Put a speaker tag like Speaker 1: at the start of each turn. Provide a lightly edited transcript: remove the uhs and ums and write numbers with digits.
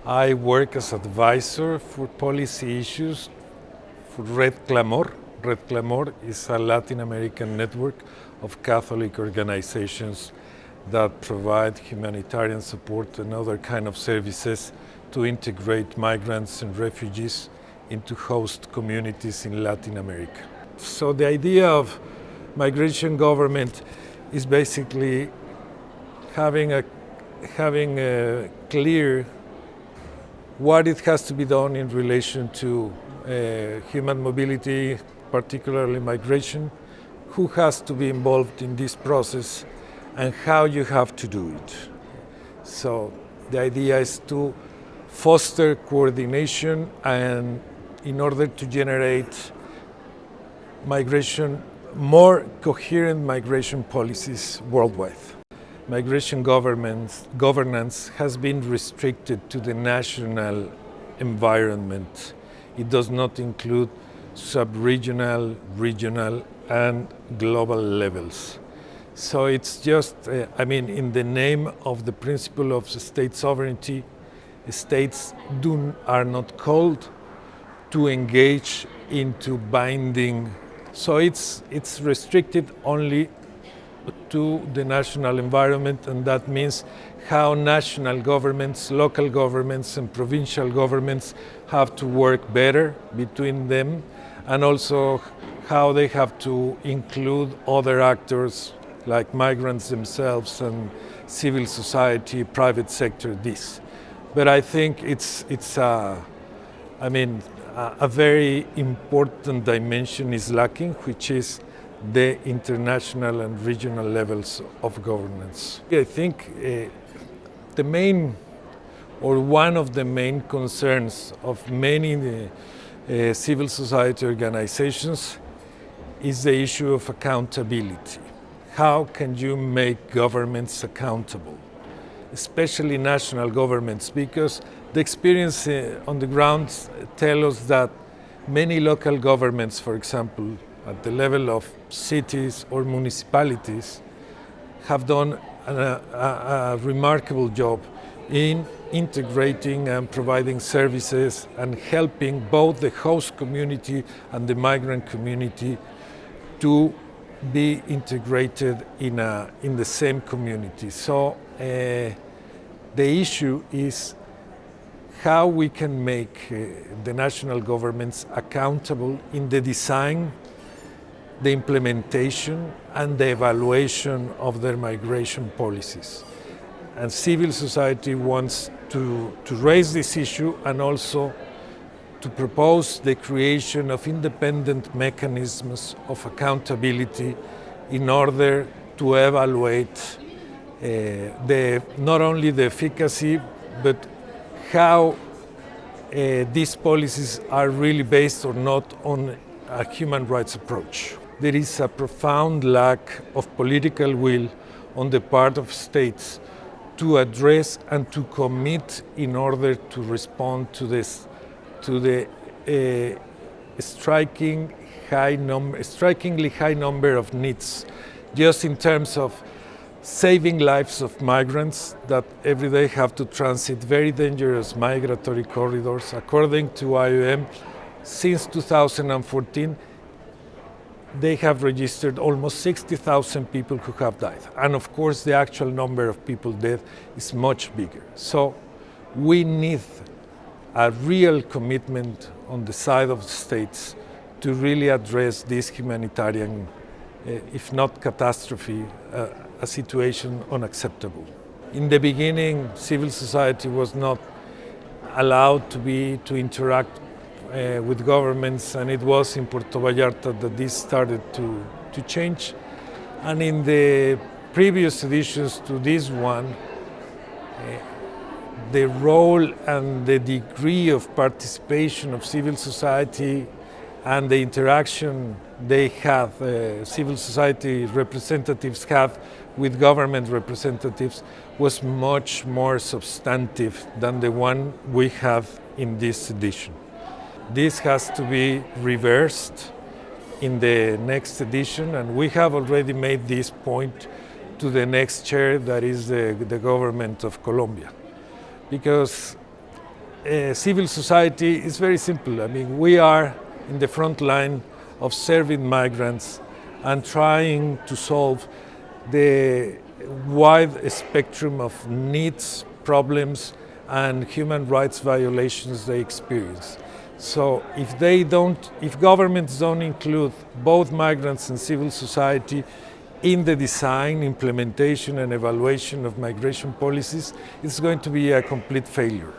Speaker 1: I work as advisor for policy issues for Red Clamor. Red Clamor is a Latin American network of Catholic organizations that provide humanitarian support and other kind of services to integrate migrants and refugees into host communities in Latin America. So the idea of migration government is basically having a clear what it has to be done in relation to human mobility, particularly migration, who has to be involved in this process, and how you have to do it. So the idea is to foster coordination and in order to generate more coherent migration policies worldwide. Migration governance has been restricted to the national environment. It does not include subregional, regional, and global levels. So it's just, in the name of the principle of state sovereignty, states are not called to engage into binding. So it's restricted only to the national environment, and that means how national governments, local governments, and provincial governments have to work better between them, and also how they have to include other actors like migrants themselves and civil society, private sector, this. But I think it's a very important dimension is lacking, which is the international and regional levels of governance. I think one of the main concerns of many civil society organizations is the issue of accountability. How can you make governments accountable, especially national governments? Because the experience on the ground tells us that many local governments, for example, at the level of cities or municipalities, have done a remarkable job in integrating and providing services and helping both the host community and the migrant community to be integrated in the same community. So the issue is how we can make the national governments accountable in the design, the implementation, and the evaluation of their migration policies. And civil society wants to raise this issue and also to propose the creation of independent mechanisms of accountability in order to evaluate not only the efficacy, but how these policies are really based or not on a human rights approach. There is a profound lack of political will on the part of states to address and to commit in order to respond to the strikingly high number of needs, just in terms of saving lives of migrants that every day have to transit very dangerous migratory corridors. According to IOM, since 2014, they have registered almost 60,000 people who have died. And of course, the actual number of people dead is much bigger. So we need a real commitment on the side of the states to really address this humanitarian, if not catastrophe, a situation unacceptable. In the beginning, civil society was not allowed to interact with governments, and it was in Puerto Vallarta that this started to change. And in the previous editions to this one, the role and the degree of participation of civil society and the interaction they have, civil society representatives have with government representatives was much more substantive than the one we have in this edition. This has to be reversed in the next edition, and we have already made this point to the next chair, that is the government of Colombia. Because civil society is very simple. I mean, we are in the front line of serving migrants and trying to solve the wide spectrum of needs, problems, and human rights violations they experience. So if governments don't include both migrants and civil society in the design, implementation, and evaluation of migration policies, it's going to be a complete failure.